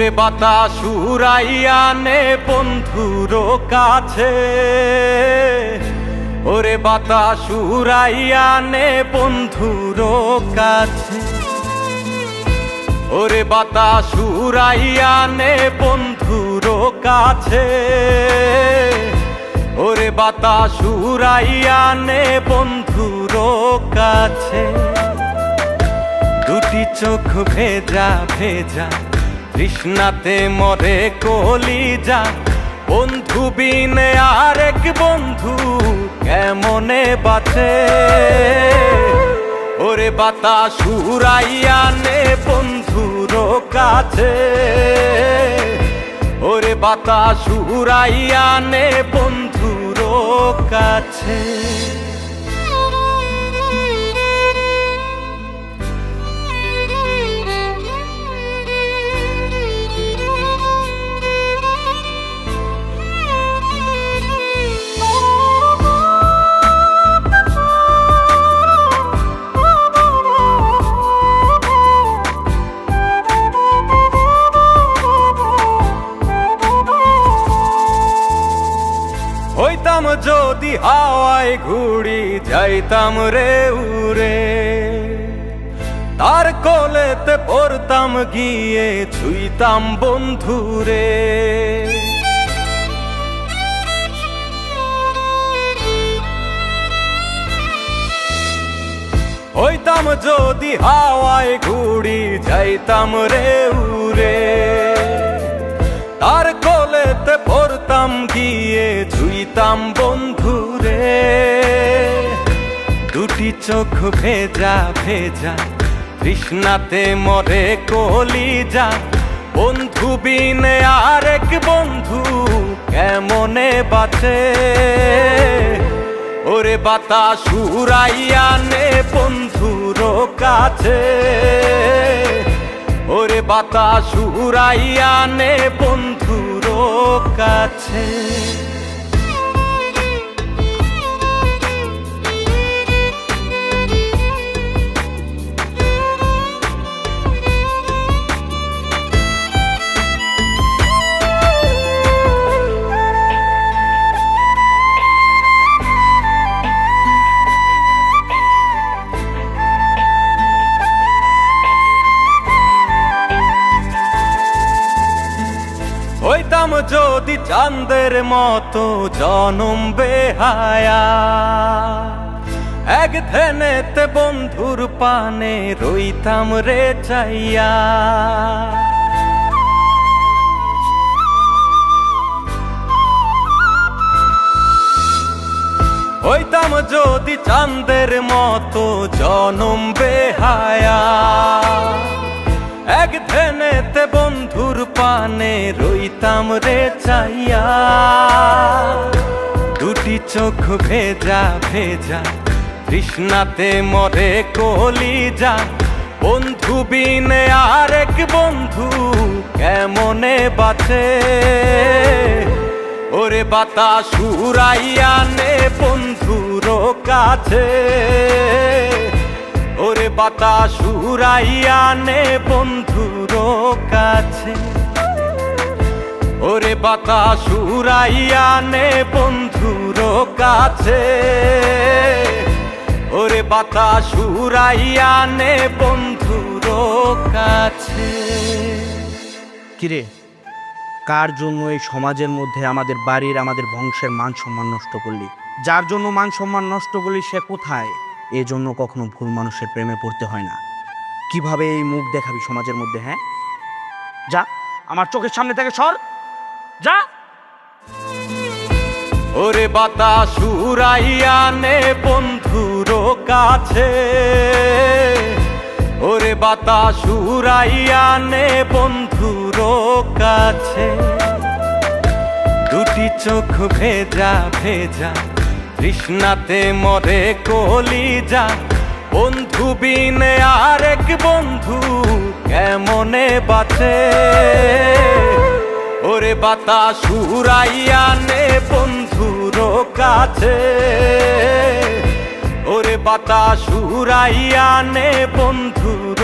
ওরে বাতাস উড়াইয়া নে বন্ধুর কাছে, ওরে বাতাস উড়াইয়া নে বন্ধুর কাছে, ওরে বাতাস উড়াইয়া নে বন্ধুর কাছে, ওরে বাতাস উড়াইয়া নে বন্ধুর কাছে। দুটি চোখ ভেজা ভেজা তৃষ্ণাতে মরে কলিজা, বন্ধু বিনে আরেক বন্ধু কেমনে বাঁচে। ওরে বাতাস উড়াইয়া নে বন্ধুর কাছে, ওরে বাতাস উড়াইয়া নে বন্ধুর কাছে। হইতাম যদি হাওয়ায় ঘুড়ি, যাইতাম রে উড়ে, তার কোলেতে পড়তাম গিয়ে, ছুঁইতাম বন্ধুরে। হইতাম যদি হাওয়ায় ঘুড়ি, যাইতাম রে উড়ে, তার কোলেতে পড়তাম গিয়ে, ছুঁইতাম বন্ধুরে। দুটি চোখ ভেজা ভেজা তৃষ্ণাতে মরে কলিজা, বন্ধু বিনে আরেক বন্ধু কেমনে বাঁচে। ওরে বাতাস উড়াইয়া নে বন্ধুর কাছে, ওরে বাতাস উড়াইয়া নে বন্ধুর কাছে। হইতাম যদি চাঁদের মতো জনম বেহায়া, এক ধ্যানেতে বন্ধুর পানে রইতাম রে চাইয়া। হইতাম যদি চাঁদের মতো জনম বেহায়া, এক ধ্যানেতে বন্ধুর পানে রইতাম রে চাইয়া। দুটি চোখ ভেজা ভেজা তৃষ্ণাতে মরে কলিজা, বন্ধু বিনে আরেক বন্ধু কেমনে বাঁচে। ওরে বাতাস উড়াইয়া নে বন্ধুর কাছে, ওরে বাতাস উড়াইয়া নে বন্ধুর কাছে, ওরে বাতাস উড়াইয়া নে বন্ধুর কাছে, ওরে বাতাস উড়াইয়া নে বন্ধুর কাছে। কিরে, কার জন্য এই সমাজের মধ্যে আমাদের বাড়ির আমাদের বংশের মান সম্মান নষ্ট করলি? যার জন্য মান সম্মান নষ্ট করলি সে কোথায়? এই জন্য কখনো ভুল মানুষের প্রেমে পড়তে হয় না। কিভাবে এই মুখ দেখাবি সমাজের মধ্যে? হ্যাঁ, যা আমার চোখের সামনে থেকে সর, যা। ওরে বাতাস উড়াইয়া নে বন্ধুর কাছে, ওরে বাতাস উড়াইয়া নে বন্ধুর কাছে। দুটি চোখ ভেজা ভেজা তৃষ্ণাতে মরে কলিজা, বন্ধু বিনে আরেক বন্ধু কেমনে বাঁচে। ওরে বাতাস উড়াইয়া নে বন্ধুর কাছে, ওরে বাতাস উড়াইয়া নে বন্ধুর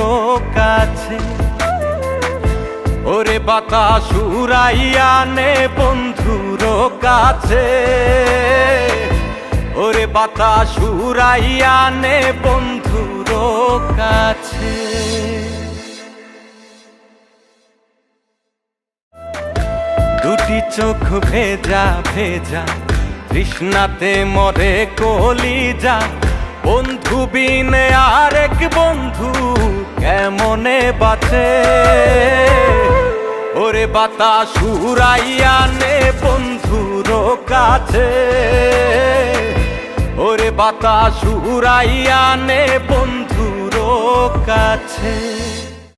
কাছে, ওরে বাতাস উড়াইয়া নে বন্ধুর কাছে, ওরে বাতাস উড়াইয়া নে বন্ধুর কাছে। দুটি চোখ ভেজা ভেজা তৃষ্ণাতে মরে কলিজা, বন্ধু বিনে আরেক বন্ধু কেমনে বাঁচে, ওরে বাতাস উড়াইয়া নে বন্ধুর কাছে, ওরে বাতাস উড়াইয়া নে বন্ধুর কাছে।